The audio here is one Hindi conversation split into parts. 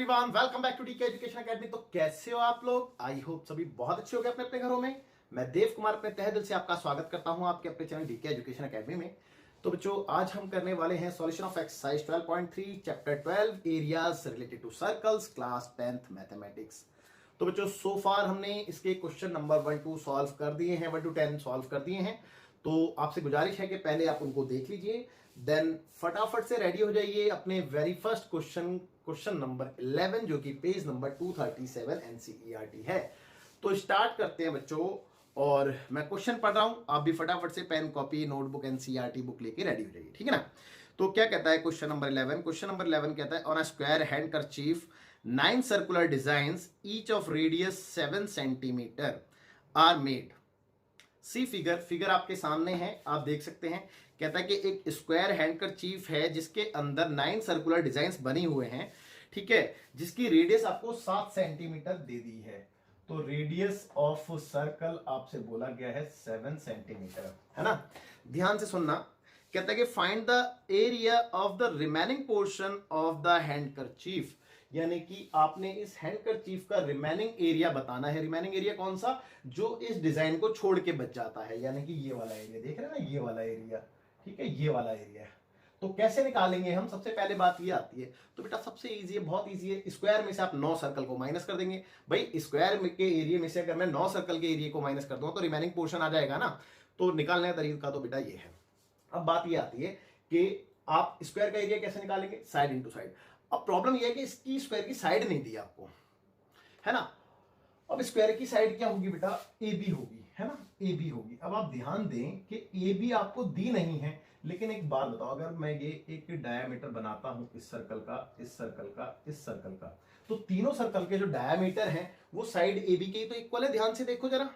Everyone, welcome back to DK education academy. तो कैसे हो आप लोग? आई होप सभी बहुत अच्छे हो गए अपने अपने घरों में। मैं देव कुमार अपने तहे दिल से आपका स्वागत करता हूं आपके अपने चैनल डीके एजुकेशन एकेडमी में। तो बच्चों, आज हम करने वाले हैं solution of exercise 12.3 chapter 12 areas related to circles, class 10th mathematics. तो बच्चों, सो फार हमने इसके क्वेश्चन नंबर 1 to सॉल्व कर दिए हैं, 1 to 10 सॉल्व कर दिए हैं। तो आपसे गुजारिश है कि पहले आप उनको देख लीजिए, देन फटाफट से रेडी हो जाइए अपने वेरी फर्स्ट क्वेश्चन नंबर 11, जो कि पेज नंबर 237 एनसीईआरटी है। तो स्टार्ट करते हैं बच्चों, और मैं क्वेश्चन पढ़ रहा हूं, आप भी फटाफट से pen, copy, notebook, NCERT book लेके रेडी हो जाइए, ठीक है ना। तो क्या कहता है क्वेश्चन नंबर 11? क्वेश्चन नंबर 11 कहता है, on a square handkerchief 9 circular designs each of radius 7 centimetre are made. See figure आपके सामने है, आप देख सकते हैं। कहता है कि एक स्क्वायर हैंडकरचीफ है जिसके अंदर 9 सर्कुलर डिजाइंस बने हुए हैं, ठीक है, जिसकी रेडियस आपको 7 सेंटीमीटर दे दी है। तो रेडियस ऑफ सर्कल आपसे बोला गया है 7 सेंटीमीटर, है ना। ध्यान से सुनना। कहता है कि find the area of the remaining portion of the handkerchief, यानी कि आपने इस हैंडकरचीफ का रिमेनिंग एरिया बताना है। रिमेनिंग एरिया कौन सा? जो इस डिजाइन को छोड़ के बच जाता है, यानी कि ये वाला एरिया देख रहे हैं ना, ये वाला एरिया, ठीक है, ये वाला एरिया। तो कैसे निकालेंगे हम? सबसे पहले बात ये आती है, तो बेटा सबसे इजी है, बहुत इजी है। स्क्वायर में से आप 9 सर्कल को माइनस कर देंगे। भाई स्क्वायर के एरिया में से अगर मैं 9 सर्कल के एरिया को माइनस कर दूं तो रिमेनिंग पोर्शन आ जाएगा ना। तो निकालने का तरीका तो बेटा ये है। अब बात ये आती है कि आप स्क्वायर का एरिया कैसे निकालेंगे? Side into side. अब प्रॉब्लम यह है कि इसकी स्क्वायर की साइड नहीं दी आपको, है ना। अब स्क्वायर की साइड क्या होगी बेटा? ए बी होगी, है ना, ए बी होगी। अब आप ध्यान दें कि ए बी आपको दी नहीं है, लेकिन एक बात बताओ, अगर मैं ये एक डायामीटर बनाता हूं, इस सर्कल का, इस सर्कल का, इस सर्कल का, तो तीनों सर्कल के जो डायामीटर हैं वो साइड ए बी के तो इक्वल है। ध्यान से देखो जरा,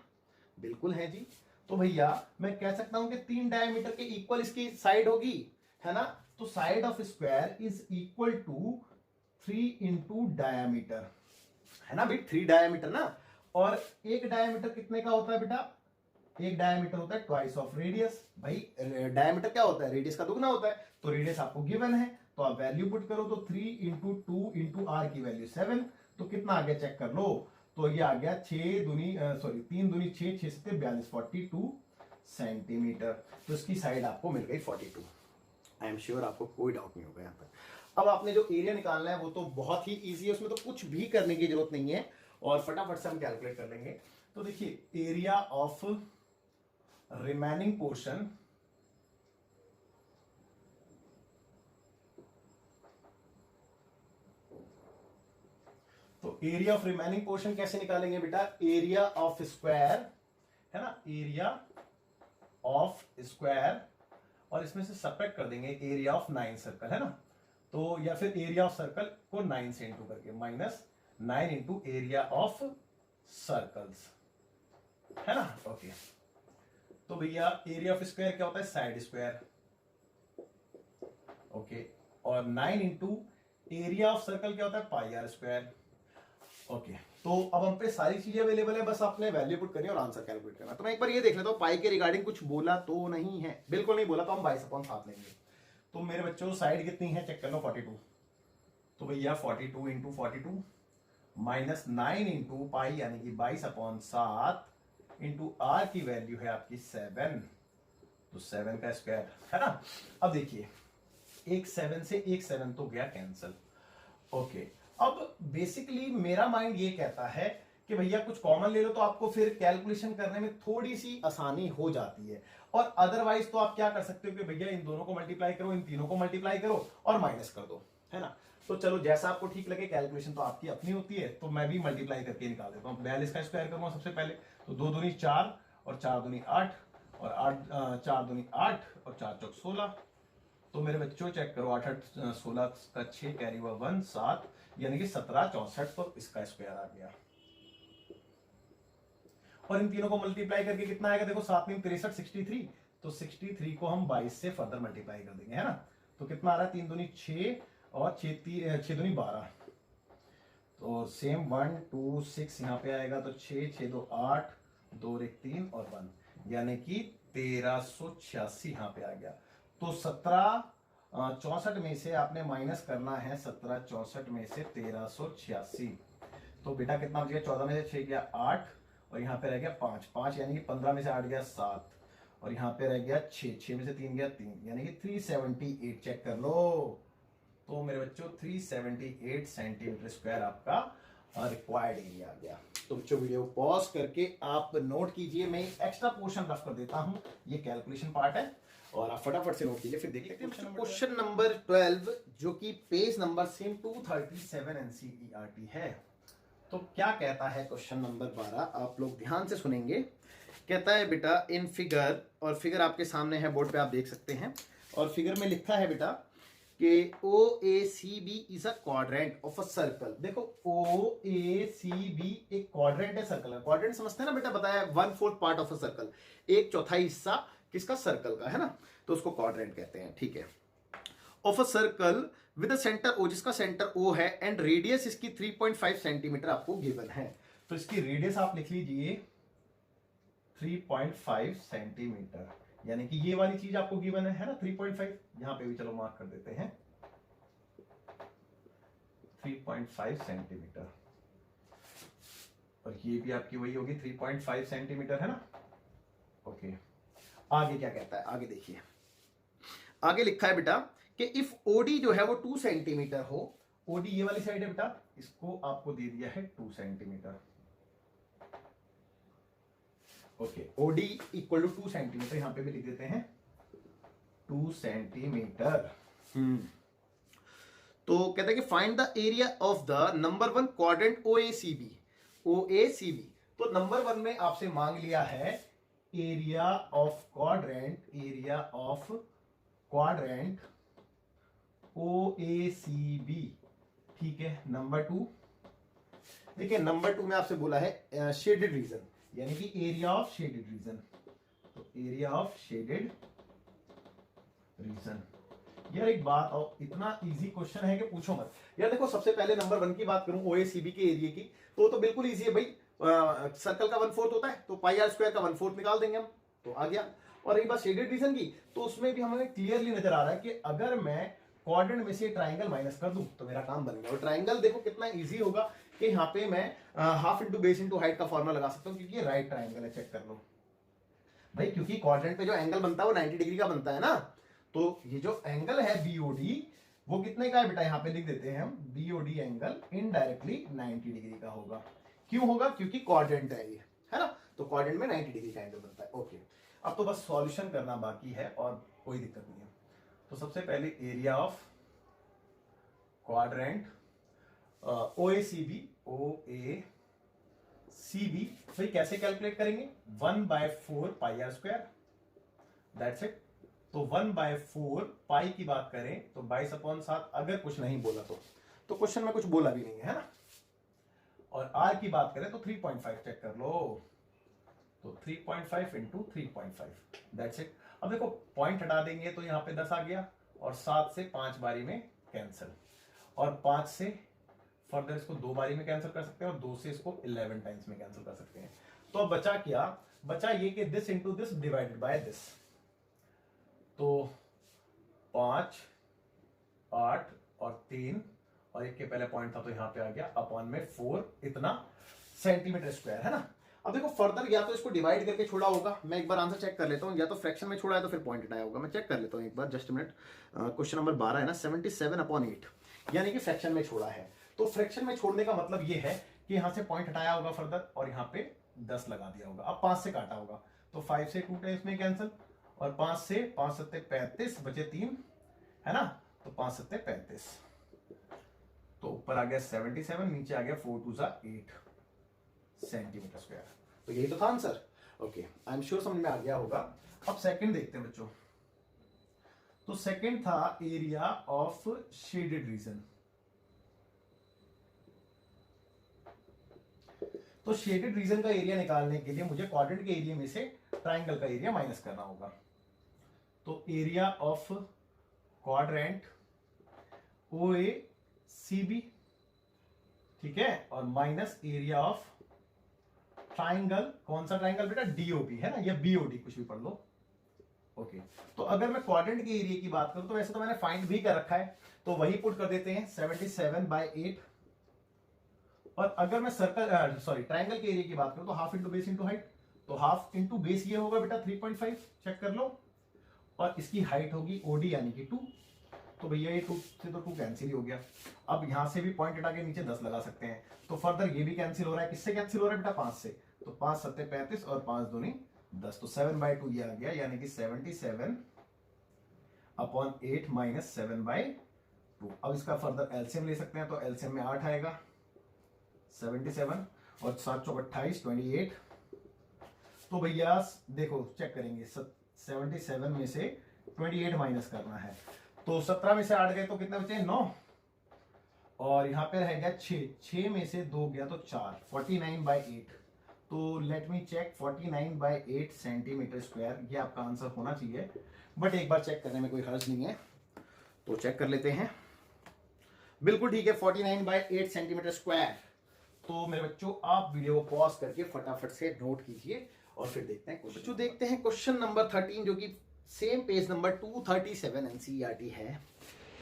बिल्कुल है जी। तो भैया मैं कह सकता हूं कि 3 डायामीटर के इक्वल इसकी साइड होगी, है ना। तो side of square is equal to 3 into diameter, है ना भाई, 3 डायामीटर ना। और एक डायामीटर कितने का होता है बेटा? एक डायामीटर होता है ट्वाइस ऑफ रेडियस। भाई डायामीटर क्या होता है? रेडियस का दुगना होता है। तो रेडियस आपको गिवन है, तो आप वैल्यू पुट करो, तो 3 इंटू 2 इंटू आर की वैल्यू 7। तो कितना आ गया चेक कर लो। तो ये आ गया 3 दूनी 6, 6 से 42, 42 सेंटीमीटर। तो इसकी साइड आपको मिल गई 42। आई एम श्योर आपको कोई डाउट नहीं होगा यहाँ पर। अब आपने जो एरिया निकालना है वो तो बहुत ही इजी है, उसमें तो कुछ भी करने की जरूरत नहीं है, और फटाफट से हम कैलकुलेट कर लेंगे। तो देखिए, एरिया ऑफ रिमेनिंग पोर्शन, तो एरिया ऑफ रिमेनिंग पोर्शन कैसे निकालेंगे बेटा? एरिया ऑफ स्क्वायर, है ना, एरिया ऑफ स्क्वायर, और इसमें से सब्ट्रैक्ट कर देंगे एरिया ऑफ 9 सर्कल, है ना। तो या फिर एरिया ऑफ सर्कल को 9 से इंटू करके, minus 9 into area of circles, है ना। ओके, तो भैया एरिया ऑफ स्क्वायर क्या होता है? Side square. ओके, और 9 इंटू एरिया ऑफ सर्कल क्या होता है? पाई आर स्क्वायर। ओके, तो अब हम पे सारी चीजें अवेलेबल है, बस आपने वैल्यू पुट करनी है और आंसर कैलकुलेट करना। तो मैं एक बार ये देख लेता हूं, पाई के रिगार्डिंग कुछ बोला तो नहीं है? बिल्कुल नहीं बोला, तो हम 22/7 लेंगे। तो मेरे बच्चों साइड कितनी है चेक कर लो, 42। तो भैया 42 इंटू 42 माइनस 9 इंटू पाई, यानी कि 22/7 इंटू आर की वैल्यू है आपकी 7। तो 7 का स्क्वायर, है ना। अब देखिए, एक 7 से एक 7 तो गया कैंसल। ओके, अब बेसिकली मेरा माइंड ये कहता है कि भैया कुछ कॉमन ले लो, तो आपको फिर कैलकुलेशन करने में थोड़ी सी आसानी हो जाती है। और अदरवाइज तो आप क्या कर सकते हो कि भैया इन दोनों को मल्टीप्लाई करो, इन तीनों को मल्टीप्लाई करो और माइनस कर दो, है ना। तो चलो जैसा आपको ठीक लगे, कैलकुलेशन तो आपकी अपनी होती है। तो मैं भी मल्टीप्लाई करके निकाल देता हूं। 42 का स्क्वायर करूंगा सबसे पहले, तो 2 दूनी 4 और 4 दूनी 8 और 4 दूनी 8 और 4 चौक 16। तो मेरे बच्चों चेक करो, 8 8 16 का 6 कैरी हुआ 1 7, यानी कि 17 64। तो इसका स्क्वायर आ गया। और इन तीनों को मल्टीप्लाई करके कितना आएगा? देखो 7 3 63 63। तो 63 को हम 22 से फर्दर मल्टीप्लाई कर देंगे, है ना। तो कितना आ रहा है? 3 दूनी 6 और 6 दूनी 12। तो सेम 1 2 6 यहां पे आएगा, तो 6 6 2 8 2 1 3 और 1, यानी कि 1386 यहां पे आ गया। तो 17 64 में से आपने माइनस करना है 17, 64 में से 1386। तो बेटा कितना बच गया, 14 में से 6 गया 8, और यहाँ पे रह गया 5, 5 यानी कि 15 में से 8 गया 7, और यहाँ पे रह गया 6, 6 में से 3 गया 3, यानी कि 378। चेक कर लो। तो मेरे बच्चों 378 सेंटीमीटर स्क्वायर आपका रिक्वायर्ड एरिया आ गया। तो बच्चों वीडियो पॉज करके आप नोट कीजिए, मैं एक्स्ट्रा पोर्शन रफ कर देता हूं, ये कैलकुलेशन पार्ट है और आप फटाफट से नोट कीजिए, फिर देख लेते हैं क्वेश्चन नंबर 12 जो कि पेज नंबर सेम 237 एनसीईआरटी है। तो क्या कहता है क्वेश्चन नंबर 12, आप लोग ध्यान से सुनेंगे। कहता है बेटा इन फिगर, और फिगर आपके सामने है बोर्ड पे आप देख सकते हैं, और फिगर में लिखा है बेटा कि OACB is a quadrant of a circle. देखो OACB एक क्वाड्रेंट है सर्कल का। क्वाड्रेंट समझते हैं ना बेटा, बताया 1/4 पार्ट ऑफ अ सर्कल, एक चौथाई हिस्सा किसका, सर्कल का, है ना, तो उसको क्वाड्रेंट कहते हैं, ठीक है। Of a circle with a centre O, जिसका सेंटर O है, एंड रेडियस इसकी 3.5 सेंटीमीटर आपको गिवन है। तो इसकी रेडियस आप लिख लीजिए 3.5 सेंटीमीटर, यानी कि ये वाली चीज आपको गिवन है ना 3.5, यहां पे भी चलो मार्क कर देते हैं 3.5 सेंटीमीटर, और ये भी आपकी वही होगी 3.5 सेंटीमीटर, है ना। ओके, आगे क्या कहता है, आगे देखिए। आगे लिखा है बेटा कि इफ OD जो है वो 2 सेंटीमीटर हो, OD ये वाली साइड है बेटा, इसको आपको दे दिया है 2 centimetre. Okay, OD equal to 2 centimetre, यहां पे भी लिख देते हैं 2 सेंटीमीटर। तो कहता है कि find the area of the number 1 quadrant OACB। OACB तो नंबर 1 में आपसे मांग लिया है area of quadrant, area of quadrant OACB, ठीक है। नंबर 2, देखिए नंबर 2 में आपसे बोला है शेडेड रीजन, यानी कि एरिया ऑफ शेडेड रीजन। तो एरिया ऑफ शेडेड रीजन, यार एक बात, और इतना इजी क्वेश्चन है कि पूछो मत। यार देखो सबसे पहले नंबर 1 की बात करूं OACB के एरिया की, तो बिल्कुल इजी है भाई। सर्कल का 1/4 होता है, तो पाई आर स्क्वायर का 1/4 निकाल देंगे हम, तो आ गया। और रही बात शेडेड रीजन की, तो उसमें भी हमें क्लियरली नजर आ रहा है कि अगर मैं क्वाड्रेंट में से ट्राइंगल माइनस कर दूं तो मेरा काम बन गया। और ट्राइंगल देखो कितना इजी होगा कि यहाँ पे मैं half into base into height का फॉर्मूला लगा सकता हूँ, क्योंकि ये राइट ट्राइंगल है। चेक कर लो भाई, क्योंकि क्वाड्रेंट पे जो एंगल बनता है वो 90 डिग्री का बनता है ना। तो ये जो एंगल है BOD वो कितने का है बेटा, यहाँ पे लिख देते हैं हम, BOD एंगल इनडायरेक्टली 90 डिग्री का होगा। क्यों होगा, क्योंकि क्वाड्रेंट है ये, है ना, तो क्वाड्रेंट में 90 डिग्री का एंगल बनता है। ओके, अब तो बस सॉल्यूशन करना बाकी है और कोई दिक्कत नहीं है। तो सबसे पहले एरिया ऑफ क्वाड्रेंट OACB, फिर कैसे कैलकुलेट करेंगे, 1/4 पाई आर स्क्वायर, दैट्स इट। तो 1/4 पाई की बात करें तो 22/7, अगर कुछ नहीं बोला तो क्वेश्चन में कुछ बोला भी नहीं है ना। और आर की बात करें तो 3.5, चेक कर लो, तो 3.5 इंटू 3.5, दैट्स इट। अब देखो पॉइंट हटा देंगे तो यहाँ पे 10 आ गया, और 7 से 5 बारी में कैंसिल, और 5 से फर्दर इसको 2 बारी में कैंसिल कर सकते हैं, और 2 से इसको 11 टाइम्स में कैंसिल कर सकते हैं। तो अब बचा क्या, बचा ये कि this into this divided by this. तो 5, 8 और 3, और एक के पहले पॉइंट था तो यहां पे आ गया अपॉन में 4, इतना सेंटीमीटर स्क्वायर, है ना। अब देखो फर्दर या तो इसको डिवाइड करके छोड़ा होगा, मैं एक बार आंसर चेक कर लेता हूँ, या तो फ्रैक्शन में छोड़ा है तो फिर पॉइंट हटाया होगा। मैं चेक कर लेता हूँ एक बार, जस्ट मिनट। क्वेश्चन नंबर 12 है ना, 77/8, यानी कि फ्रैक्शन में छोड़ा है। तो फ्रैक्शन में छोड़ने का मतलब ये है कि यहां से पॉइंट हटाया होगा फर्दर, और यहाँ पे 10 लगा दिया होगा। अब 5 से काटा होगा, तो 5 से 2 टाइम्स कैंसिल, और 5 से 5 7 35, बचे 3, है ना, तो 5 7 35, तो ऊपर आ गया 77, नीचे आ गया 4 2 8 सेंटीमीटर स्क्वायर। तो यही तो था answer. Okay, I am sure समझ में आ गया होगा। अब सेकंड देखते हैं बच्चों। तो सेकंड था एरिया ऑफ शेडेड रीजन। तो शेडेड रीजन का एरिया निकालने के लिए मुझे क्वाड्रेंट के एरिया में से ट्राइंगल का एरिया माइनस करना होगा। तो एरिया ऑफ क्वाड्रेंट OACB, ठीक है, और माइनस एरिया ऑफ ट्राइंगल, कौन सा ट्राइंगल बेटा, DOB, है ना, या BOD, कुछ भी पढ़ लो। ओके, तो अगर मैं क्वाड्रेंट के एरिया की बात करूं तो वैसे तो मैंने फाइंड भी कर रखा है, तो वही पुट कर देते हैं 77/8। और अगर मैं सर्कल ट्राइंगल के एरिया की बात करूं तो half into base into height, तो हाफ इंटू बेस ये होगा बेटा 3.5, चेक कर लो। और इसकी हाइट होगी ओडी यानी कि 2, तो भैया ये 2 से तो 2 कैंसिल ही हो गया। अब यहां से भी पॉइंट हटा के नीचे 10 लगा सकते हैं, तो फर्दर ये भी कैंसिल हो रहा है। किससे कैंसिल हो रहा है बेटा? 5 से, तो 5 7 35 और 5 दूनी 10, तो 7/2 ये आ गया, यानी कि 77/8 माइनस 7/2। अब इसका फर्दर एलसीएम ले सकते हैं, तो एलसीएम में 8 आएगा, 77 और 7 चौक 28, 28। तो भैया देखो चेक करेंगे, 77 में से 28 माइनस करना है, तो 17 में से 8 गए तो कितने बचे? 9। और यहां पे रह गया 6 में से 2 गया तो 4, 49/8। तो let me check, 49/8 centimetre square, ये आपका आंसर होना चाहिए। बट एक बार चेक करने में कोई हर्ज नहीं है, तो चेक कर लेते हैं। बिल्कुल ठीक है, 49/8 सेंटीमीटर स्क्वायर। तो मेरे बच्चों आप वीडियो को पॉज करके फटाफट से नोट कीजिए और फिर देखते हैं क्वेश्चन। बच्चों देखते हैं क्वेश्चन नंबर 13, जो कि सेम पेज नंबर 237 एनसीईआरटी है।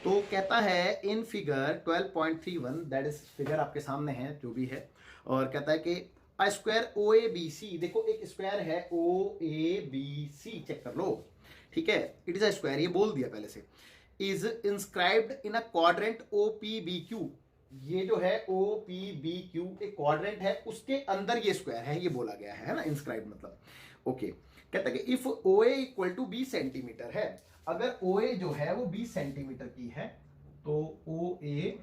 तो कहता है in figure 12.31, that is figure आपके सामने है जो भी है, और कहता है कि a square O A B C, देखो एक स्क्वायर है ओ ए बी सी, चेक कर लो, ठीक है, इट इज अ स्क्वायर, ये बोल दिया पहले से, is inscribed in a quadrant O P B Q. ये जो है ओ पी बी क्यू एक क्वाड्रेंट है, उसके अंदर ये स्क्वायर है, ये बोला गया है ना, इंस्क्राइब्ड मतलब। ओके, कहता है कि if O A equal to 20 centimetre है, अगर ओ ए जो है वो 20 सेंटीमीटर की है, तो ओ ए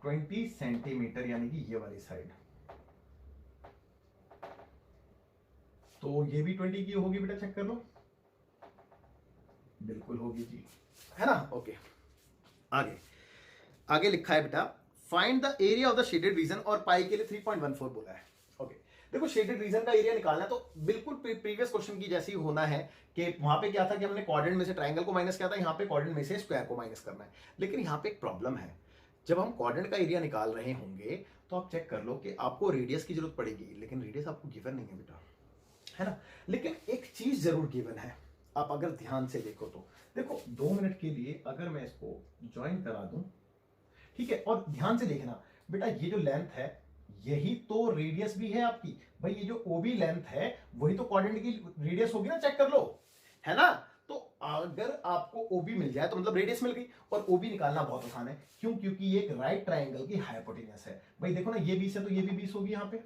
20 सेंटीमीटर यानी कि ये वाली साइड, तो ये भी 20 की होगी बेटा, चेक कर लो, बिल्कुल होगी जी, है ना। ओके, आगे आगे लिखा है बेटा, find the area of the shaded region, और पाई के लिए 3.14 बोला है। ओके, देखो शेडेड रीजन का एरिया निकालना है, तो बिल्कुल प्रीवियस क्वेश्चन की जैसे ही होना है कि वहां पे क्या था कि हमने क्वाड्रेंट में से ट्रायंगल को माइनस किया था, यहाँ पे क्वाड्रेंट में से स्क्वायर को माइनस करना है। लेकिन यहाँ पे एक प्रॉब्लम है, जब हम क्वाड्रेंट का एरिया निकाल रहे होंगे तो आप चेक कर लो कि आपको रेडियस की जरूरत पड़ेगी, लेकिन रेडियस आपको गिवन नहीं है बेटा, है ना। लेकिन एक चीज जरूर गिवन है, आप अगर ध्यान से देखो तो, देखो 2 मिनट के लिए अगर मैं इसको ज्वाइन करा दूं, ठीक है, और ध्यान से देखना बेटा, ये जो लेंथ है यही तो रेडियस भी है आपकी, भाई ये जो ओबी लेंथ है वही तो क्वाड्रेंट की रेडियस होगी ना, चेक कर लो, है ना। तो अगर आपको ओबी मिल जाए तो मतलब रेडियस मिल गई, और ओबी निकालना बहुत आसान है, क्यों? क्योंकि ये एक राइट ट्राइंगल की हाइपोटेन्यूस है। भाई देखो ना, ये 20 है तो ये भी 20 होगी यहाँ पे,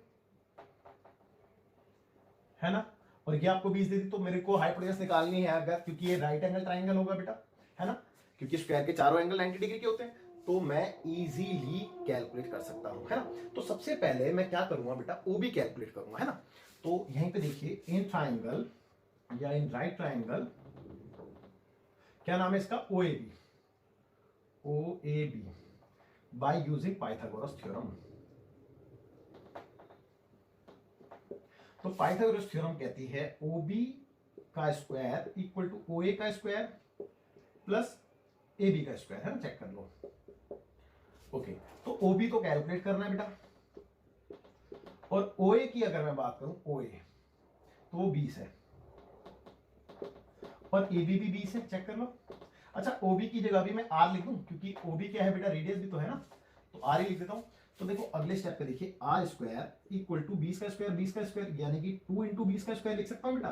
है ना, और ये आपको 20 दे दी, तो मेरे को हाइपोटेन्यूस निकालनी है अगर, क्योंकि ये राइट एंगल ट्राइंगल होगा बेटा, है ना, क्योंकि स्क्वायर के चारों एंगल 90 डिग्री के होते हैं, तो मैं इजीली कैलकुलेट कर सकता हूं, है ना। तो सबसे पहले मैं क्या करूंगा बेटा, ओबी कैलकुलेट करूंगा, है ना। तो यहीं पे देखिए, इन ट्राइंगल या इन राइट ट्राइंगल, क्या नाम है इसका? O A B, O A B by using Pythagoras theorem. तो पाइथागोरस थ्योरम कहती है ओबी का square equal to O A का स्क्वायर प्लस ए बी का स्क्वायर, है ना, चेक कर लो। ओके, तो ओबी तो कैलकुलेट करना है बेटा, और ओ ए की अगर मैं बात करूं, ओ ए तो वो 20 है, और ए बी भी 20 है, चेक कर लो। अच्छा, ओबी की जगह भी मैं आर लिख दूं, क्योंकि ओबी क्या है बेटा, रेडियस भी तो है ना, तो आर ही लिख देता हूं। तो देखो अगले स्टेप पे देखिए, आर स्क्वायर इक्वल टू 20 का स्क्वायर 20 का स्क्वायर, यानी कि 2 इंटू 20 का स्क्वायर लिख सकता हूं बेटा,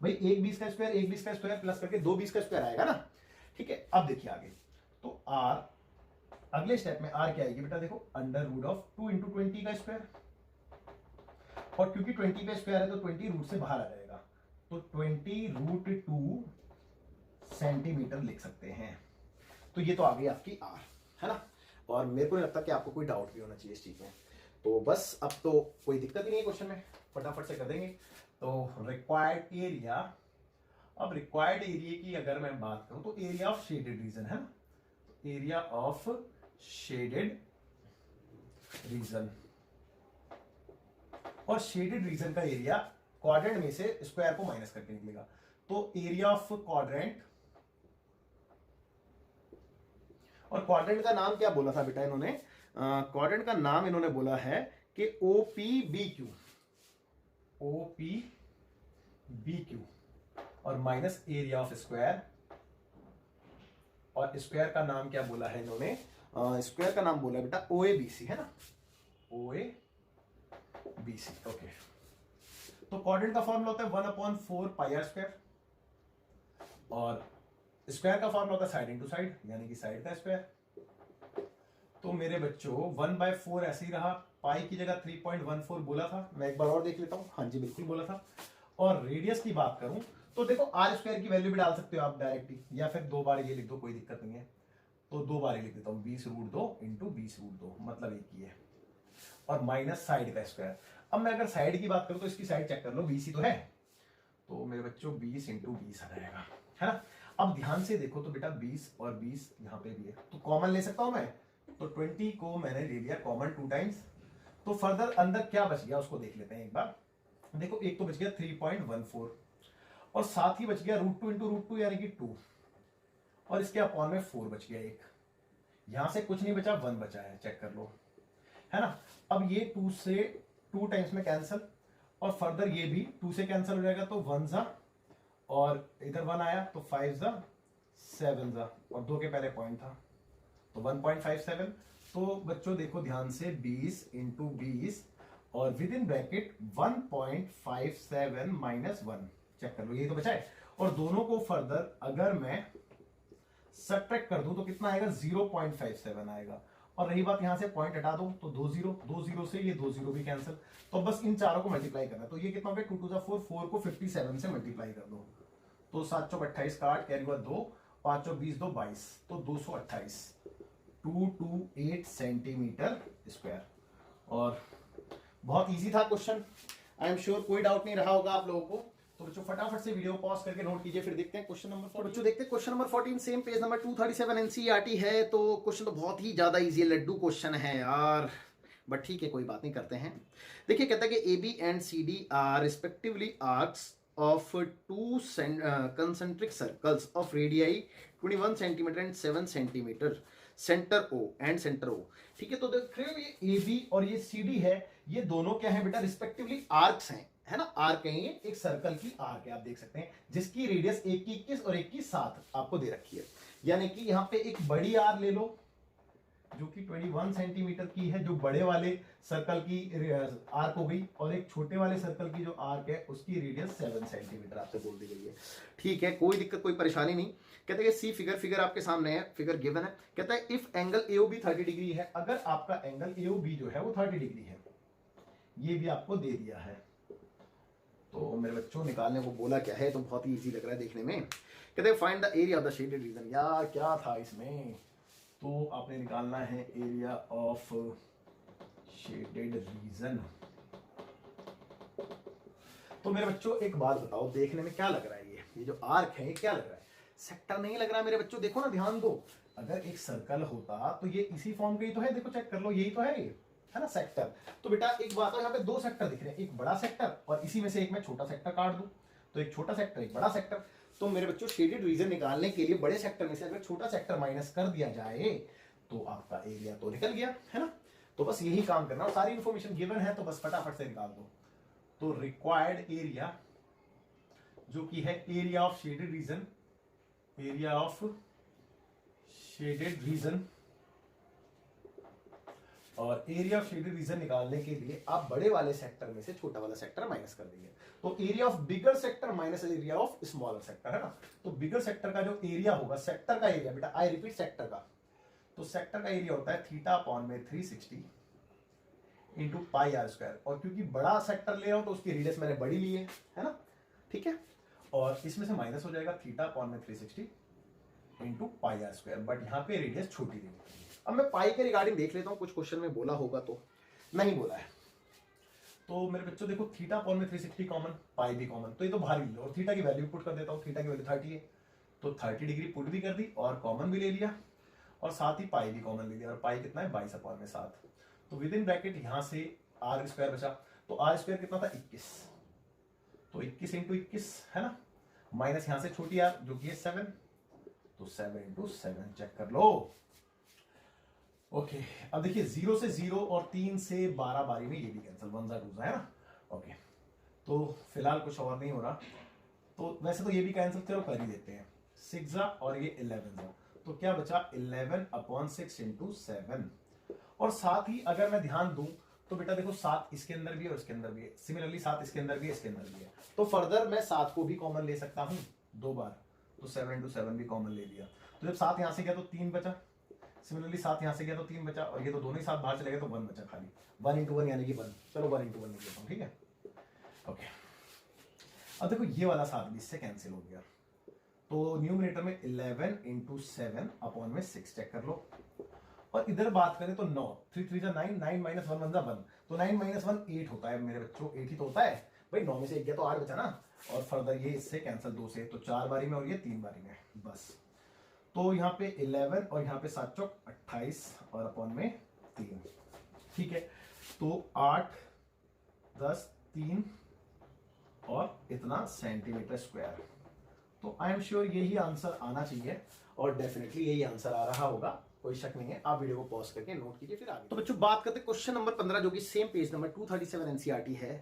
भाई एक 20 का स्क्वायर एक 20 का स्क्वायर प्लस करके 2 20 का स्क्वायर आएगा ना, ठीक है। अब देखिए आगे, तो आर, अगले स्टेप में आर क्या आएगी बेटा, देखो अंडर रूट ऑफ 2 इंटू 20 का स्क्वायर, और क्योंकि 20 का स्क्वायर है तो 20 रूट से बाहर आ जाएगा, तो 20√2 सेंटीमीटर लिख सकते हैं। तो ये तो आ गई आपकी आर, है ना, और मेरे को नहीं लगता कि आपको कोई डाउट भी होना चाहिए इस चीज में। तो बस अब तो कोई दिक्कत ही नहीं है क्वेश्चन में, फटाफट से कर देंगे। तो रिक्वायर्ड एरिया, अब रिक्वायर्ड एरिया की अगर मैं बात करूं तो एरिया ऑफ शेडेड रीजन, है ना, एरिया ऑफ शेडेड रीजन, और शेडेड रीजन का एरिया क्वाड्रेंट में से स्क्वायर को माइनस करके निकलेगा, तो एरिया ऑफ क्वाड्रेंट, और क्वाड्रेंट का नाम क्या बोला था बेटा इन्होंने, क्वाड्रेंट का नाम इन्होंने बोला है कि OPBQ, OPBQ, और माइनस एरिया ऑफ स्क्वायर, और स्क्वायर का नाम क्या बोला है इन्होंने, स्क्वायर का नाम बोला बेटा OABC है ना, OABC। ओके, तो कोऑर्डिनेट का फॉर्मूला होता है 1/4 पाई आर स्क्वायर, और स्क्वायर का फॉर्मूला होता है साइड इंटू साइड, यानी कि साइड का स्क्वायर। तो मेरे बच्चों 1/4 ऐसे ही रहा, पाई की जगह 3.14 बोला था, मैं एक बार और देख लेता हूं, हाँ जी बिल्कुल बोला था। और रेडियस की बात करूं तो देखो आर स्क्वायर की वैल्यू भी डाल सकते हो आप डायरेक्टली, या फिर 2 बार ये लिख दो, कोई दिक्कत नहीं है। तो 2 बार ये लिख देता हूं, 20√2 इंटू 20√2, मतलब एक ही है, और माइनस साइड का स्क्वायर। अब मैं अगर साइड की बात करूं तो इसकी साइड चेक कर लो, 20 ही तो है, तो मेरे बच्चों 20 इंटू 20 आ जाएगा, है ना। अब ध्यान से देखो तो बेटा 20 और 20 यहाँ पे भी है, तो कॉमन ले सकता हूं मैं, तो 20 को मैंने ले लिया कॉमन 2 टाइम्स। तो फर्दर अंदर क्या बच गया उसको देख लेते हैं एक बार। देखो एक तो बच गया 3.14, और साथ ही बच गया √2 इंटू √2 यानी कि 2, और इसके अपॉन में 4 बच गया एक, यहां से कुछ नहीं बचा, 1 बचा है, चेक कर लो, है ना। अब ये 2 से 2 टाइम्स में कैंसिल, और फर्दर ये भी 2 से कैंसिल हो जाएगा, तो 1 जा, और इधर 1 आया तो 5 जा 7 जा, और 2 के पहले पॉइंट था तो 1.57। तो बच्चों देखो ध्यान से 20 इंटू 20 और within bracket 1.57 minus 1, check कर लो, ये तो बचा है। और दोनों को फर्दर अगर मैं सब्ट्रैक्ट कर दूं तो कितना आएगा, 0.57 आएगा। और रही बात यहां से पॉइंट हटा दो तो 2 जीरो से ये 2 जीरो भी कैंसिल, तो बस इन चारों को मल्टीप्लाई करना है। तो ये कितना हो गया, 2 2 4, 4 को 57 से मल्टीप्लाई कर दो, तो 7 चौक 28 का 8, कैरी हुआ 2, 5 चौक 20, 2 22, तो 228, 228 सेंटीमीटर स्क्वायर। और बहुत इजी था क्वेश्चन, आई एम श्योर कोई डाउट नहीं रहा होगा आप लोगों को। तो बच्चों फटाफट से वीडियो पॉज करके नोट कीजिए, फिर देखते हैं क्वेश्चन नंबर 14। बच्चों देखते हैं question number 14, same page number 237 NCERT है। तो क्वेश्चन तो बहुत ही ज्यादा इजी है, लड्डू क्वेश्चन है यार, बट ठीक है कोई बात नहीं, करते हैं। देखिए कहता है कि AB and CD are respectively arcs of two concentric circles of radii 21 centimeter and 7 centimeter, center O and center O। ठीक है, तो देख रहे हो ये AB और ये CD है, ये दोनों क्या है बेटा, रिस्पेक्टिवली आर्क्स हैं, है ना। आर्क है, ये एक सर्कल की आर्क है, आप देख सकते हैं, जिसकी रेडियस एक की 21 और एक की 7 आपको दे रखी है। यानी कि यहाँ पे एक बड़ी आर ले लो जो कि 21 सेंटीमीटर की है, जो बड़े वाले सर्कल की आर्क हो गई, और एक छोटे वाले सर्कल की जो आर्क है उसकी रेडियस 7 सेंटीमीटर आपसे बोल दी गई है। ठीक है, कोई दिक्कत कोई परेशानी नहीं। कहते हैं सी फिगर आपके सामने है, फिगर गिवन है। कहता है इफ एंगल AOB 30 डिग्री है, अगर आपका एंगल AOB जो है वो 30 डिग्री है, ये भी आपको दे दिया है। तो मेरे बच्चों निकालने को बोला क्या है, तो बहुत ही इजी लग रहा है देखने में। कहते हैं find the area of the shaded region. यार क्या था इसमें, तो आपने निकालना है एरिया ऑफ शेडेड रीजन। तो मेरे बच्चों एक बात बताओ, देखने में क्या लग रहा है, ये जो आर्क है ये क्या लग रहा है, सेक्टर नहीं लग रहा है मेरे बच्चों। देखो ना, ध्यान दो, अगर एक सर्कल होता तो ये इसी फॉर्म का ही तो है, देखो चेक कर लो, यही तो है ये, है ना सेक्टर। तो बेटा एक बात है, यहाँ पे 2 सेक्टर दिख रहे हैं, एक बड़ा सेक्टर और इसी में से एक मैं छोटा सेक्टर काट दूं, तो एक छोटा सेक्टर एक बड़ा सेक्टर। तो मेरे बच्चों शेडेड रीजन निकालने के लिए बड़े सेक्टर में से अगर छोटा सेक्टर माइनस कर दिया जाए तो आपका एरिया तो निकल गया, है ना। तो बस यही काम करना, और सारी इंफॉर्मेशन गिवन है, तो बस फटाफट से निकाल दो। तो रिक्वायर्ड एरिया जो कि है area of shaded region, area of shaded region, और एरिया ऑफ शेडेड रीजन निकालने के लिए आप बड़े वाले सेक्टर में से छोटा वाला सेक्टर माइनस कर देंगे। तो area of bigger sector minus area of smaller sector, है ना। तो बिगर सेक्टर का जो एरिया होगा, सेक्टर का एरिया बेटा, आई रिपीट सेक्टर का, तो सेक्टर का एरिया होता है थीटा अपॉन में 360 इंटू पाई आर स्क्वायर। और क्योंकि बड़ा सेक्टर ले रहा हूं तो उसकी रेडियस मैंने बड़ी ली है ना, ठीक है। और इसमें से माइनस हो जाएगा थीटा अपॉन में 360 into pi r square, but यहाँ पे रेडियस छोटी दी। अब मैं पाई के रिगार्डिंग देख लेता हूं, कुछ क्वेश्चन में बोला होगा तो नहीं बोला है। तो मेरे बच्चों देखो थीटा अपॉन में 360 कॉमन, पाई भी कॉमन, तो ये तो बाहर ही लो, और थीटा की वैल्यू पुट कर देता हूँ, थीटा की वैल्यू 30 है, तो 30 डिग्री पुट भी कर दी और कॉमन भी ले लिया, और साथ ही पाई भी कॉमन ले लिया, और पाई कितना है 22 अपॉन में 7। तो विद इन ब्रैकेट यहाँ से आर स्क्वायर बचा, तो आर स्क्वायर कितना था 21, तो 21 इंटू 21, है ना, माइनस यहाँ से छोटी आर जो कि है 7, तो 7 इंटू 7, चेक कर लो। ओके, अब देखिए 0 से 0 और 3 से 12 बारी में ये भी कैंसिल, 1 जा 2 जा, है ना। ओके, तो फिलहाल कुछ और नहीं हो रहा, तो वैसे तो ये भी कैंसिल चलो कर ही देते हैं, 6 और ये 11 तो क्या बचा 11/6 इंटू 7। और साथ ही अगर मैं ध्यान दूं तो बेटा देखो 7 इसके अंदर भी है और इसके अंदर भी है, सिमिलरली 7 इसके अंदर भी है, इसके अंदर भी है। तो फर्दर मैं 7 को भी कॉमन ले सकता हूं 2 बार, तो 7 इंटू 7 भी कॉमन ले लिया। तो जब 7 यहां से गया तो 3 बचा, सिमिलरली 7 यहां से गया तो 3 बचा, और ये तो दोनों ही 7 बाहर चले गए तो 1 बचा खाली। 1 इंटू 1 यानी कि 1। चलो 1 इंटू 1 लिख लेता हूं, ठीक है। ओके, अब देखो ये वाला 7 भी इससे कैंसिल हो गया, तो न्यूमरेटर में 11 इंटू 7 अपॉन में 6 चेक कर लो। और इधर बात करें तो 9, 3 3 जा 9, 9 माइनस 1 1 जा 1, तो 9 माइनस 1 8 होता है मेरे बच्चों, 8 ही तो होता है भाई। 9 में से 1 गया तो 8 बचा ना, और फर्दर ये इससे कैंसिल 2 से, तो 4 बारी में और ये 3 बारी में बस। तो यहाँ पे 11 और यहाँ पे 7 चौक 28 और अपॉन में 3, ठीक है। तो 8 10 3 और इतना सेंटीमीटर स्क्वायर। तो आई एम श्योर यही आंसर आना चाहिए, और डेफिनेटली यही आंसर आ रहा होगा, कोई शक नहीं है। आप वीडियो को पॉज करके नोट कीजिए फिर आगे। तो बच्चों बात करते हैं क्वेश्चन नंबर 15, जो कि सेम पेज नंबर 237 एनसीईआरटी है।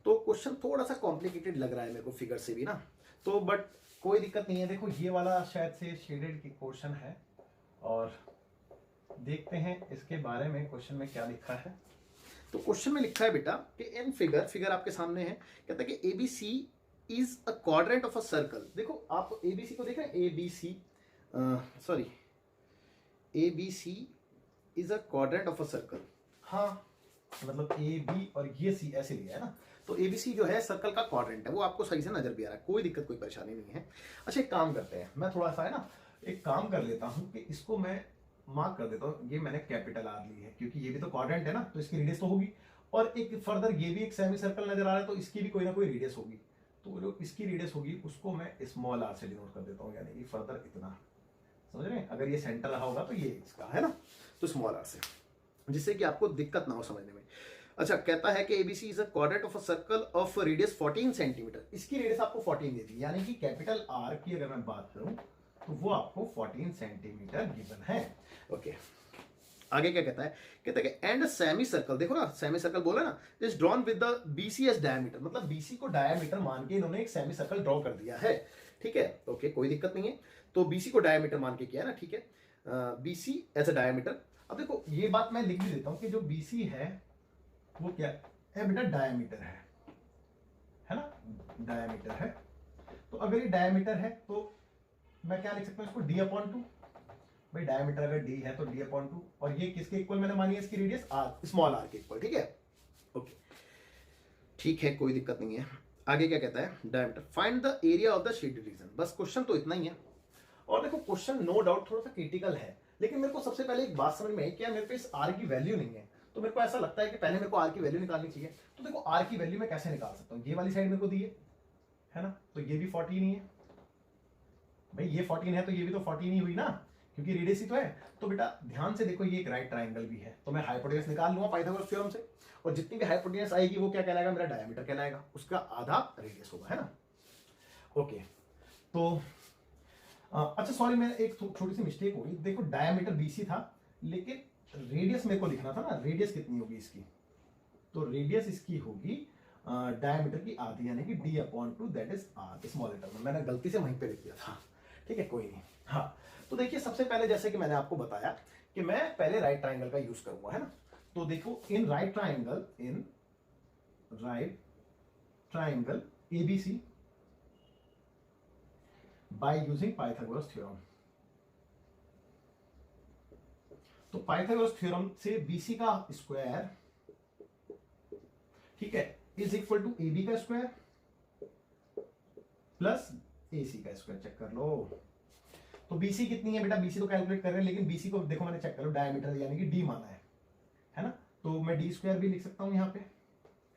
तो क्वेश्चन थोड़ा सा कॉम्प्लिकेटेड लग रहा है मेरे को फिगर से भी ना, तो बट कोई दिक्कत नहीं है। देखो ये वाला शायद से शेडेड की क्वेश्चन है, और देखते हैं इसके बारे में क्वेश्चन में क्या लिखा है। तो क्वेश्चन में लिखा है बेटा कि इन फिगर आपके सामने है, कहता है कि ABC is a quadrant of a circle. देखो आप एबीसी को देख रहे हैं, ABC sorry ABC is a quadrant of a circle. हाँ मतलब ए बी और ये सी ऐसे लिया है ना, तो ABC जो है सर्कल का क्वाड्रेंट है, वो आपको सही से नजर भी आ रहा है, कोई दिक्कत कोई परेशानी नहीं है। अच्छा एक काम करते हैं, मैं थोड़ा सा है ना एक काम कर लेता हूँ कि इसको मैं मार्क कर देता हूँ, ये मैंने कैपिटल आर ली है क्योंकि ये भी तो क्वाड्रेंट है ना, तो इसकी रेडियस तो होगी। और एक फर्दर ये भी एक सेमी सर्कल नजर आ रहा है, तो इसकी भी कोई ना कोई रेडियस होगी, तो जो इसकी रेडियस होगी उसको मैं स्मॉल आर से डिनोट कर देता हूँ, यानी कि फर्दर इतना, समझ रहे हैं। अगर ये सेंटर रहा होगा तो ये इसका है ना, तो स्मॉल आर से, जिससे कि आपको दिक्कत ना हो समझने में। अच्छा कहता है कि ABC is a quadrant of a circle of radius 14 centimetre. इसकी रेडियस आपको 14 देती है, यानी कि कैपिटल आर की अगर मैं बात करूं तो वो आपको 14 सेंटीमीटर गिवन है। ओके आगे क्या कहता है, कहता है कि एंड सेमी सर्कल, देखो ना सेमी सर्कल बोला ना, is drawn with the BC as diameter, मतलब बीसी को डायमीटर मान के इन्होंने एक सेमी सर्कल ड्रॉ कर दिया है, ठीक है। ओके कोई दिक्कत नहीं है, तो बीसी को डायमीटर मान के किया है ना, ठीक है। BC as a diameter. अब देखो ये बात मैं लिख भी देता हूं कि जो बीसी है वो क्या है बेटा, डायमीटर है ना, डायमीटर है। तो अगर ये डायमीटर है तो मैं क्या लिख सकता हूं इसको, d/2। भाई डायमीटर अगर d है तो d/2, और ये किसके इक्वल मैंने मानी है इसकी रेडियस r, स्मॉल r के इक्वल, ठीक है। ओके ठीक है कोई दिक्कत नहीं है। आगे क्या कहता है, diameter find the area of the shaded region. बस क्वेश्चन तो इतना ही है। और देखो क्वेश्चन नो डाउट थोड़ा सा क्रिटिकल है, लेकिन मेरे को सबसे पहले एक बात समझ में आई, क्या मेरे पे इस r की वैल्यू नहीं है, तो मेरे को ऐसा लगता है कि पहले मेरे को r की वैल्यू निकालनी चाहिए। तो देखो r की वैल्यू मैं कैसे निकाल सकता हूँ, ये वाली साइड मेरे को दी है ना, तो ये भी 14 ही है भाई, ये 14 है तो ये भी तो 14 ही हुई ना, क्योंकि रेडियस ही तो है। तो बेटा ध्यान से देखो ये एक राइट ट्राइंगल भी है, तो मैं हाइपोटेनस निकाल लूंगा पाइथागोरस थ्योरम से, और जितनी भी हाइपोटेनस आएगी वो क्या कहलाएगा, मेरा डायमीटर कहलाएगा, उसका आधा रेडियस होगा, है ना। ओके तो अच्छा सॉरी मैं एक छोटी सी मिस्टेक हो गई, देखो डायमीटर बीसी था लेकिन रेडियस मेरे को लिखना था ना, रेडियस कितनी होगी इसकी, तो रेडियस इसकी होगी डायमीटर की आधी, यानी कि d/2 that is r, small letter में मैंने गलती से वहीं पे लिख दिया था, ठीक है कोई नहीं। हाँ तो देखिए सबसे पहले जैसे कि मैंने आपको बताया कि मैं पहले राइट ट्राइंगल का यूज करूंगा, है ना। तो देखो in right triangle ABC bye using Pythagoras theorem. तो पाइथागोरस थ्योरम से BC का स्क्वायर, ठीक है, इज इक्वल टू AB का स्क्वायर प्लस AC का स्क्वायर। चेक कर लो, तो BC कितनी है बेटा, BC तो कैलकुलेट कर रहे हैं, लेकिन BC को देखो मैंने चेक कर लो, डायमीटर यानी कि D माना है ना, तो मैं D स्क्वायर भी लिख सकता हूं यहाँ पे।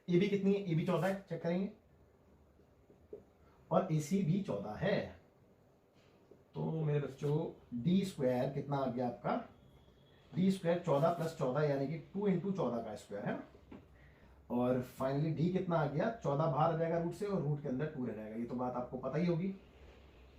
AB कितनी है, AB 14 है, चेक करेंगे, और AC भी 14 है। तो मेरे बच्चों D स्क्वायर कितना आ गया आपका, D स्क्वायर 14 प्लस 14 यानी कि 2 इंटू 14 का स्क्वायर है ना, और फाइनली D कितना आ गया, 14 बाहर आ जाएगा रूट से और रूट के अंदर 2 रह जाएगा, ये तो बात आपको पता ही होगी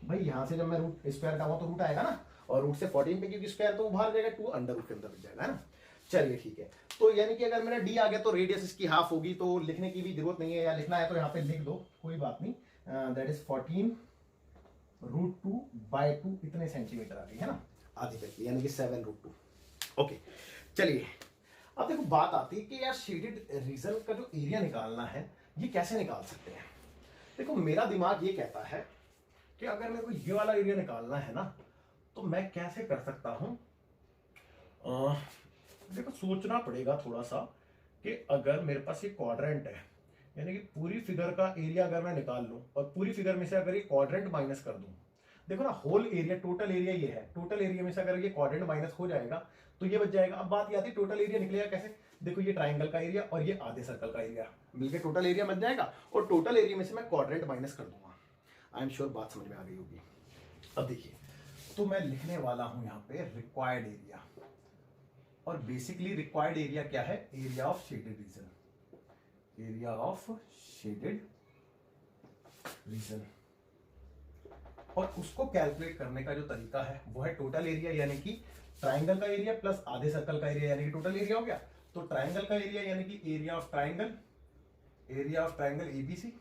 भाई। यहां से जब मैं रूट स्क्वायर का हुआ तो रूट आएगा ना, और रूट से 14 पे क्योंकि स्क्वायर तो बाहर जाएगा, 2 अंडर रूट के अंदर बच जाएगा, है ना। चलिए ठीक है, तो यानी कि अगर मेरा D आ गया तो रेडियस इसकी हाफ होगी, तो लिखने की भी जरूरत नहीं है, या लिखना है तो यहाँ पे लिख दो, कोई बात नहीं, दैट इज 14√2/2 इतने सेंटीमीटर आ गई है ना, आधी करके, यानी कि 7√2। ओके, चलिए अब देखो बात आती है कि यार शेडेड रीजन का जो एरिया निकालना है ये कैसे निकाल सकते हैं। देखो मेरा दिमाग ये कहता है कि अगर मेरे को ये वाला एरिया निकालना है ना तो मैं कैसे कर सकता हूं। देखो सोचना पड़ेगा थोड़ा सा कि अगर मेरे पास ये क्वाड्रेंट है, यानी कि पूरी फिगर का एरिया अगर मैं निकाल लूं और पूरी फिगर में से अगर ये क्वाड्रेंट माइनस कर दूं, देखो ना होल एरिया, टोटल एरिया ये है, टोटल एरिया में से अगर ये क्वाड्रेंट माइनस हो जाएगा तो ये बच जाएगा। अब बात ये आती है टोटल एरिया निकलेगा कैसे। देखो ये ट्राइंगल का एरिया और ये आधे सर्कल का एरिया मिलकर टोटल एरिया बच जाएगा, और टोटल एरिया में से मैं क्वाड्रेंट माइनस कर दूंगा। आई एम श्योर बात समझ में आ गई होगी। अब देखिए, तो मैं लिखने वाला हूं यहाँ पे रिक्वायर्ड एरिया, और बेसिकली रिक्वायर्ड एरिया क्या है, area of shaded region, area of shaded region. और उसको कैलकुलेट करने का जो तरीका है वो है टोटल एरिया, यानी कि ट्राइंगल का एरिया प्लस आधे सर्कल का एरिया, यानी कि टोटल एरिया हो गया। तो ट्राइंगल का एरिया यानी कि area of triangle, area of triangle ABC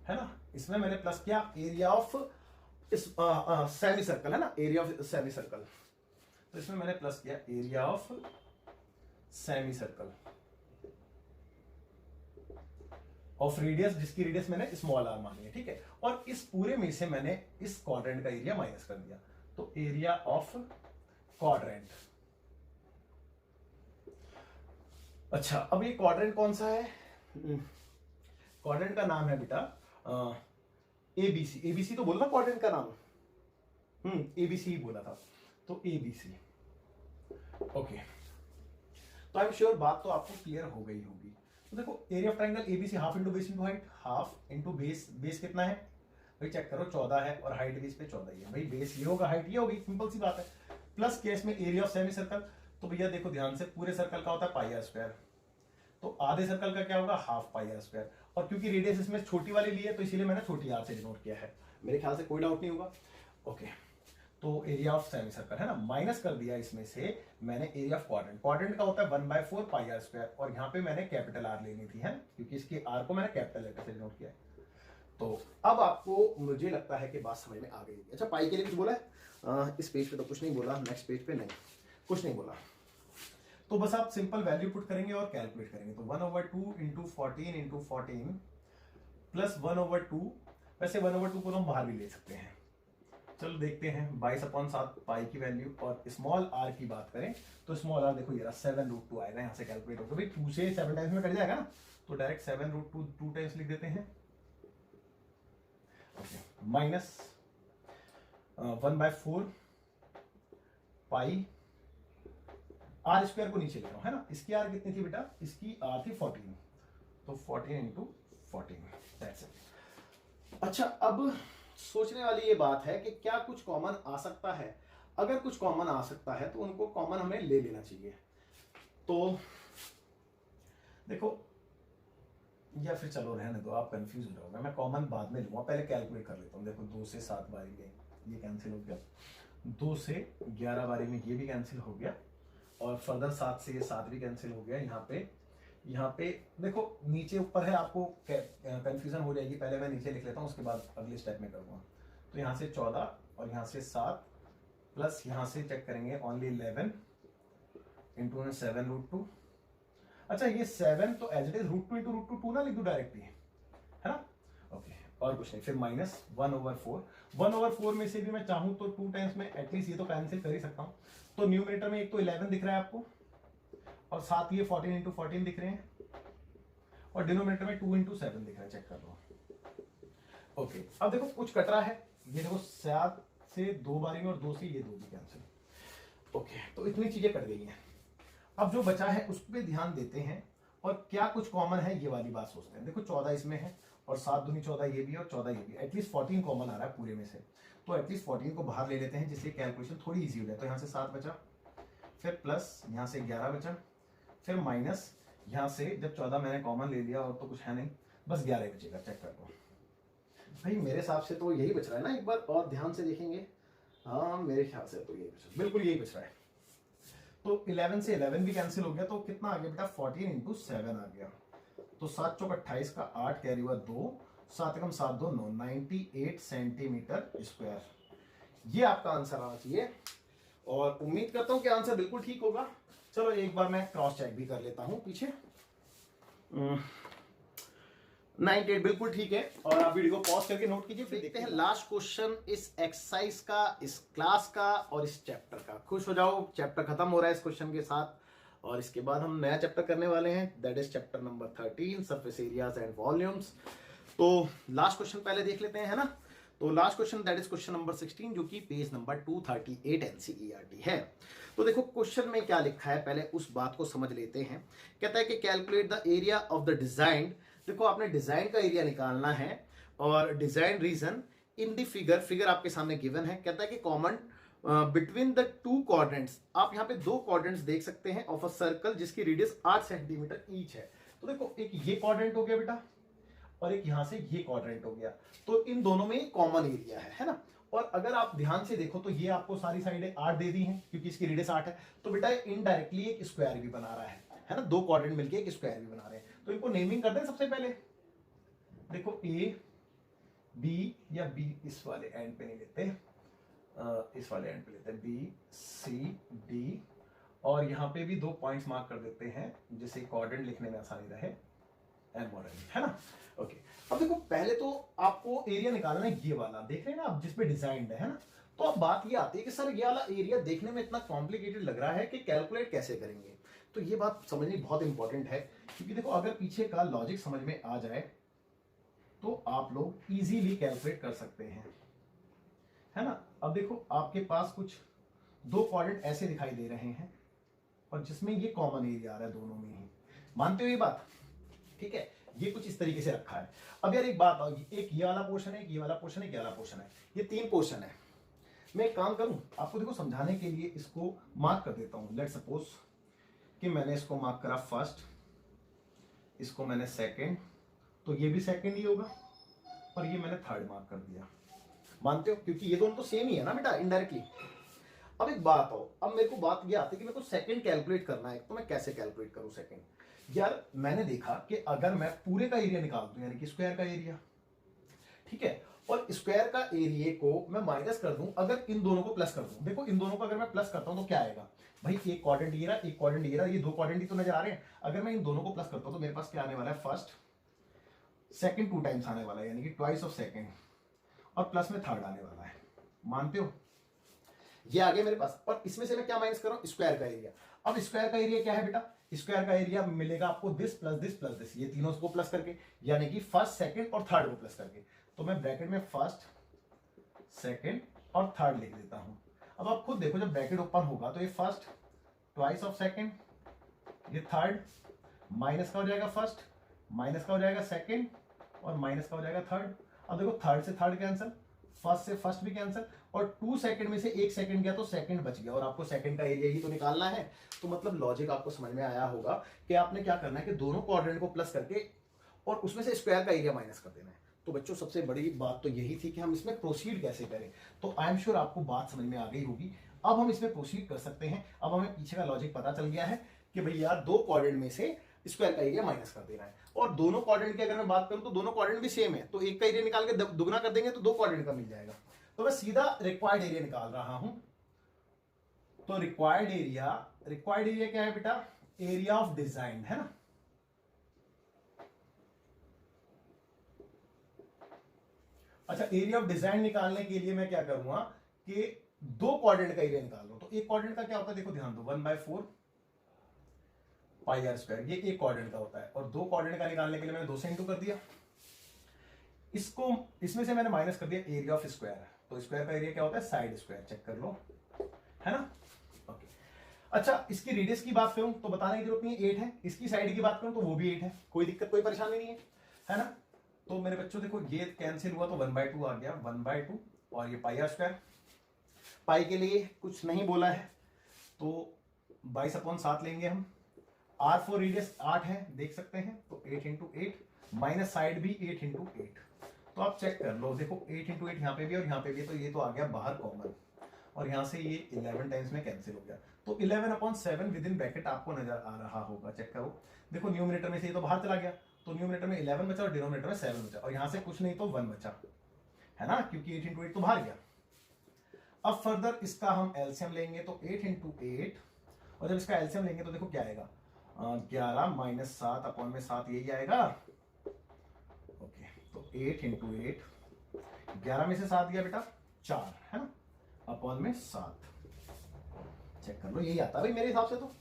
है ना, इसमें मैंने प्लस किया एरिया ऑफ सेमी सर्कल है ना, एरिया ऑफ सेमी सर्कल, तो इसमें मैंने प्लस किया area of semi circle of radius, जिसकी रेडियस मैंने स्मॉल आर मानी है, ठीक है। और इस पूरे में से मैंने इस क्वाड्रेंट का एरिया माइनस कर दिया, तो एरिया ऑफ क्वाड्रेंट। अच्छा, अब ये क्वाड्रेंट कौन सा है, क्वाड्रेंट का नाम है बेटा एबीसी। एबीसी तो बोला क्वाड्रेंट का नाम, एबीसी बोला था, तो एबीसी। ओके, तो आई एम श्योर बात तो आपको क्लियर हो गई होगी। तो देखो area of triangle ABC half into base into height, half into base, base कितना है भाई चेक करो 14 है, और हाइट भी इस पे 14 ही है भाई, बेस ये होगा हाइट ये होगी, सिंपल सी बात है। प्लस केस में एरिया ऑफ सेमी सर्कल, तो भैया देखो ध्यान से, पूरे सर्कल का होता है पाई आर स्क्वायर, तो आधे सर्कल का क्या होगा हाफ पाई आर स्क्वायर, और क्योंकि रेडियस इसमें छोटी वाली ली है तो इसीलिए मैंने छोटी आर से डिनोट किया है, मेरे ख्याल से कोई डाउट नहीं होगा। ओके, तो एरिया ऑफ सेमी सर्कल है ना, माइनस कर दिया इसमें से मैंने एरिया ऑफ क्वाड्रेंट, क्वाड्रेंट का होता है 1/4 पाई आर स्क्वायर, और यहाँ पे मैंने कैपिटल आर लेनी थी है, क्योंकि इसके आर को मैंने कैपिटल लेटर से डिनोट किया है। तो अब आपको मुझे लगता है कि बात समझ में आ गई। अच्छा, पाई के लिए कुछ बोला है इस पेज पे तो कुछ नहीं बोला, नेक्स्ट पेज पे नहीं कुछ नहीं बोला, तो बस आप सिंपल वैल्यू पुट करेंगे और कैलकुलेट करेंगे। तो 1/2 इंटू 14 इंटू 14 प्लस 1/2, वैसे 1/2 को हम बाहर भी ले सकते हैं, चलो देखते हैं 22/7 पाई की वैल्यू। और स्मॉल आर की बात करें तो स्मॉल आर देखो ये 7√2 आएगा, यहाँ से कैलकुलेट होगा भाई, 2 से 7 टाइम्स में कट जाएगा ना, तो डायरेक्ट 7√2 2 टाइम्स लिख देते हैं, माइनस 1/4 पाई आर स्क्वायर को नीचे ले रहा हूं है ना, इसकी आर कितनी थी बेटा, इसकी आर थी 14, तो 14 इंटू 14 दैट्स इट। अच्छा, अब सोचने वाली ये बात है कि क्या कुछ कॉमन आ सकता है, अगर कुछ कॉमन आ सकता है तो उनको कॉमन हमें ले लेना चाहिए। तो देखो, या फिर चलो रहने दो, आप कंफ्यूज हो जाओगे, मैं कॉमन बाद में लूंगा, पहले कैलकुलेट कर लेता हूँ। देखो 2 से 7 बारी में ये कैंसिल हो गया, 2 से 11 बारी में ये भी कैंसिल हो गया, और फर्दर 7 से ये 7 भी कैंसिल हो गया। यहाँ पे देखो नीचे ऊपर है, आपको कंफ्यूजन हो जाएगी, पहले मैं नीचे लिख लेता हूँ, उसके बाद अगले स्टेप में करूँगा। तो यहाँ से 14 और यहाँ से 7 प्लस यहाँ से चेक करेंगे ओनली 11 इंटू 7√2। अच्छा, ये 7 तो एज इट इज √2 इंटू √2 ना लिख दो डायरेक्टली, है ना। ओके, और कुछ नहीं, फिर माइनस 1/4, 1/4 में से भी मैं चाहूँ तो 2 टाइम्स में एटलीस्ट ये तो कैंसिल कर ही सकता हूँ। तो न्यूमरेटर में एक तो 11 दिख रहा है आपको, और साथ ये 14 इंटू 14 दिख रहे हैं, और डिनोमिनेटर में 2 इंटू 7 दिख रहा है, चेक कर लो। ओके, अब देखो कुछ कट रहा है, ये देखो 7 से 2 बारी में और 2 से ये 2 भी कैंसिल। ओके, तो इतनी चीजें कट गई हैं। अब जो बचा है उस पर ध्यान देते हैं, और क्या कुछ कॉमन है ये वाली बात सोचते हैं। देखो 14 इसमें है, और 7 दूनी 14 ये भी, और 14 ये भी, एटलीस्ट 14 कॉमन आ रहा है पूरे में से, तो एटलीस्ट 14 को बाहर ले लेते हैं, जिससे कैलकुलेशन थोड़ी इजी हो जाए। तो यहाँ से 7 बचा, फिर प्लस यहाँ से 11 बचा, फिर माइनस यहाँ से जब 14 मैंने कॉमन ले लिया, और तो कुछ है नहीं, बस 11 बचेगा, चेक कर दो भाई। मेरे हिसाब से तो यही बच रहा है ना, एक बार और ध्यान से देखेंगे, हाँ मेरे ख्याल से तो यही बच रहा है, बिल्कुल यही बच रहा है। तो 11 से 11 भी कैंसिल हो गया, तो कितना आ गया बेटा 14 इंटू 7 आ गया, तो 7 चौक 28 का 8 कैरी हुआ 2, 7 एकम 7 2 9, 98 सेंटीमीटर स्क्वायर। ये आपका आंसर आना चाहिए और उम्मीद करता हूं कि आंसर बिल्कुल ठीक होगा। चलो एक बार मैं क्रॉस चेक भी कर लेता हूं पीछे। 98 बिल्कुल ठीक है। और आप वीडियो को पॉज करके नोट कीजिए, फिर देखते हैं लास्ट क्वेश्चन इस एक्सरसाइज का, इस क्लास का और इस चैप्टर का। खुश हो जाओ, चैप्टर खत्म हो रहा है इस क्वेश्चन के साथ और इसके बाद हम नया चैप्टर करने वाले हैं, that is chapter number 13, surface areas and volumes. तो लास्ट क्वेश्चन पहले देख लेते हैं, है ना। तो last question that is question number 16, जो कि पेज नंबर 238 एनसीईआरटी है। तो देखो क्वेश्चन में क्या लिखा है, पहले उस बात को समझ लेते हैं। कहता है कि calculate the area of the design. देखो आपने डिजाइन का एरिया निकालना है और design region in the figure, figure आपके सामने गिवन है। कहता है कि common between the two quadrants, आप यहाँ पे दो क्वाड्रेंट्स देख सकते हैं ऑफ अ सर्कल जिसकी रेडियस 8 सेंटीमीटर ईच है। तो देखो एक ये क्वाड्रेंट हो गया बेटा और एक यहां से ये क्वाड्रेंट हो गया, तो इन दोनों में कॉमन एरिया है ना। और अगर आप ध्यान से देखो तो ये आपको सारी साइडें 8 दे दी हैं क्योंकि इसकी रेडियस 8 है, तो बेटा इनडायरेक्टली एक स्क्वायर भी बना रहा है ना। दो क्वाड्रेंट मिलके एक स्क्वायर भी बना रहे हैं, तो इनको नेमिंग करते हैं सबसे पहले। देखो ए बी, या बी इस वाले एंड पे नहीं लेते, इस वाले एंड पे लेते हैं, बी सी डी, और यहां पे भी 2 पॉइंट्स मार्क कर देते हैं जिससे कोऑर्डिनेट लिखने में आसानी रहे, एम और एन, है ना। ओके, अब देखो पहले तो आपको एरिया निकालना है ये वाला, देख रहे हैं ना आप, जिसपे डिजाइन्ड है ना। तो अब बात ये आती है कि सर ये वाला एरिया देखने में इतना कॉम्प्लिकेटेड लग रहा है कि कैलकुलेट कैसे करेंगे। तो ये बात समझनी बहुत इंपॉर्टेंट है, क्योंकि देखो अगर पीछे का लॉजिक समझ में आ जाए तो आप लोग इजीली कैलकुलेट कर सकते हैं, है ना। अब देखो आपके पास कुछ दो क्वाड्रेंट ऐसे दिखाई दे रहे हैं और जिसमें ये कॉमन एरिया आ रहा है दोनों में ही, मानते हो ये बात, ठीक है। ये कुछ इस तरीके से रखा है। अब यार एक बात आओगी, एक ये वाला पोर्शन है, एक ये वाला पोर्शन है, एक ये वाला पोर्शन है, ये 3 पोर्शन है। मैं एक काम करूं, आपको देखो समझाने के लिए इसको मार्क कर देता हूं। लेट सपोज कि मैंने इसको मार्क करा फर्स्ट, इसको मैंने सेकंड, तो ये भी सेकंड ही होगा, और ये मैंने थर्ड मार्क कर दिया, मानते हो, क्योंकि ये दोनों तो सेम ही है ना बेटा, इनडायरेक्टली। अब एक बात आओ, अब मेरे को बात ये आती है कि मेरे को सेकंड कैलकुलेट करना है, तो मैं कैसे कैलकुलेट करूं सेकंड। यार मैंने देखा कि अगर मैं पूरे का एरिया निकाल दूं, यानी कि स्क्वायर का एरिया, ठीक है, और स्क्वायर का एरिया को मैं माइनस कर दूं, अगर इन दोनों को प्लस कर दूं, देखो इन दोनों को अगर मैं प्लस करता हूं तो क्या आएगा भाई, एक क्वाड्रेंट ये रहा, एक क्वाड्रेंट ये रहा, ये 2 क्वाड्रेंट ही तो नजर आ रहे हैं। अगर मैं इन दोनों को प्लस करता हूं तो मेरे पास क्या आने वाला है, फर्स्ट सेकंड 2 टाइम्स आने वाला है, यानी कि ट्वाइस ऑफ सेकंड, और प्लस में थर्ड आने वाला है, मानते हो। ये आ गया मेरे पास, और इसमें से मैं क्या माइनस कर रहा हूं, स्क्वायर का एरिया। अब स्क्वायर का एरिया क्या है बेटा, स्क्वायर का एरिया मिलेगा आपको this plus this plus this, ये तीनों को प्लस करके, यानी कि फर्स्ट सेकंड और थर्ड को प्लस करके। तो मैं ब्रैकेट में फर्स्ट सेकंड और थर्ड लिख देता हूं। अब आप खुद देखो, जब ब्रैकेट ओपन होगा तो ये फर्स्ट ट्वाइस ऑफ सेकंड, ये थर्ड, माइनस का हो जाएगा फर्स्ट, माइनस का हो जाएगा सेकंड, और माइनस का हो जाएगा थर्ड। अब देखो थर्ड से थर्ड कैंसिल, फर्स्ट से फर्स्ट भी कैंसिल, और 2 सेकंड में से 1 सेकंड गया तो सेकंड बच गया, और आपको सेकंड का एरिया ही तो निकालना है। तो मतलब लॉजिक आपको समझ में आया होगा कि आपने क्या करना है कि दोनों क्वाड्रेंट को प्लस करके और उसमें से स्क्वायर का एरिया माइनस कर देना है। तो बच्चों सबसे बड़ी बात तो यही थी कि हम इसमें प्रोसीड कैसे करें। तो आई एम श्योर आपको बात समझ में आ गई होगी। अब हम इसमें प्रोसीड कर सकते हैं। अब हमें पीछे का लॉजिक पता चल गया है कि भाई यार 2 क्वाड्रेंट में से स्क्वायर का एरिया माइनस कर देना है, और दोनों क्वाड्रेंट की अगर मैं बात करूं तो दोनों क्वाड्रेंट भी सेम है, तो एक का एरिया निकाल के दुगना कर देंगे तो 2 क्वाड्रेंट का मिल जाएगा। तो मैं सीधा रिक्वायर्ड एरिया निकाल रहा हूं। तो रिक्वायर्ड एरिया क्या है बेटा, एरिया ऑफ डिजाइन, है ना। अच्छा, एरिया ऑफ डिजाइन निकालने के लिए मैं क्या करूंगा कि 2 क्वाड्रेंट का एरिया निकाल लो। तो एक क्वाड्रेंट का क्या होता है, देखो ध्यान दो, 1/4 पाई आर स्क्वायर, ये एक क्वाड्रेंट का होता है, और 2 क्वाड्रेंट का निकालने के लिए मैंने 2 से इंटू कर दिया। इसको इसमें से मैंने माइनस कर दिया एरिया ऑफ स्क्वायर। तो स्क्वायर का एरिया क्या होता है, साइड स्क्वायर, चेक कर लो, है ना। ओके, अच्छा इसकी रेडियस की बात करूं तो बताने की जरूरत नहीं है, 8 है। इसकी साइड की बात करूं तो वो भी 8 है, कोई दिक्कत कोई परेशानी नहीं है ना। तो मेरे बच्चों देखो ये कैंसिल हुआ तो 1/2 आ गया, 1/2, और ये पाई आर स्क्वायर। पाई के लिए कुछ नहीं बोला है तो 22/7 लेंगे हम। R4 रेडियस 8 है, देख सकते हैं, तो 8 × 8, माइनस साइड भी 8 × 8। तो आप चेक कर लो, देखो 8 × 8 यहाँ पे भी और यहाँ पे भी, तो ये तो आ गया बाहर कॉमन, और यहाँ से ये 11 टाइम्स में कैंसिल हो गया। तो 11/7 विद इन ब्रैकेट आपको नजर आ रहा होगा, चेक करो। देखो न्यूमरेटर में से ये तो बाहर चला गया, तो न्यूमरेटर में 11 बचा और डिनोमिनेटर में 7 बचा, और यहां से कुछ नहीं तो 1 बचा, है ना, क्योंकि 8 इंटू 8 तो बाहर गया। अब फर्दर इसका हम एलसीएम लेंगे, तो 8 इंटू 8, और जब इसका एलसीएम लेंगे तो देखो क्या आएगा, 11 माइनस 7 अपॉन में 7, यही आएगा। ओके, तो 8 इंटू 8, 11 में से 7 गया बेटा 4, है ना, अपॉन में 7, चेक कर लो, यही आता है भाई मेरे हिसाब से तो।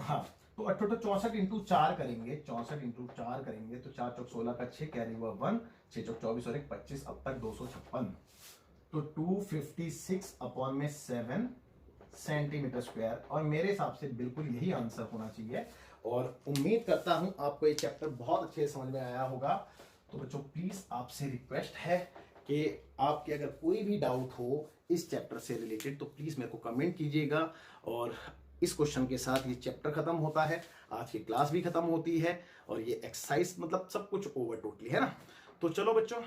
हाँ, तो 64 इंटू 4 करेंगे, 64 इंटू 4 करेंगे तो 4 चौक 16 का 6, कैरी हुआ 1, 6 चौक 24 और 1 25, अब तक 256, तो 256 अपॉन में 7 सेंटीमीटर स्क्वायर, और मेरे हिसाब से बिल्कुल यही आंसर होना चाहिए। और उम्मीद करता हूं आपको ये चैप्टर बहुत अच्छे से समझ में आया होगा। तो बच्चों प्लीज आपसे रिक्वेस्ट है कि आपके अगर कोई भी डाउट हो इस चैप्टर से रिलेटेड तो प्लीज मेरे को कमेंट कीजिएगा। और इस क्वेश्चन के साथ ये चैप्टर खत्म होता है, आज की क्लास भी खत्म होती है, और ये एक्सरसाइज मतलब सब कुछ ओवर टोटली, है ना। तो चलो बच्चों,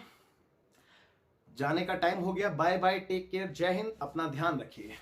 जाने का टाइम हो गया, बाय बाय, टेक केयर, जय हिंद, अपना ध्यान रखिए।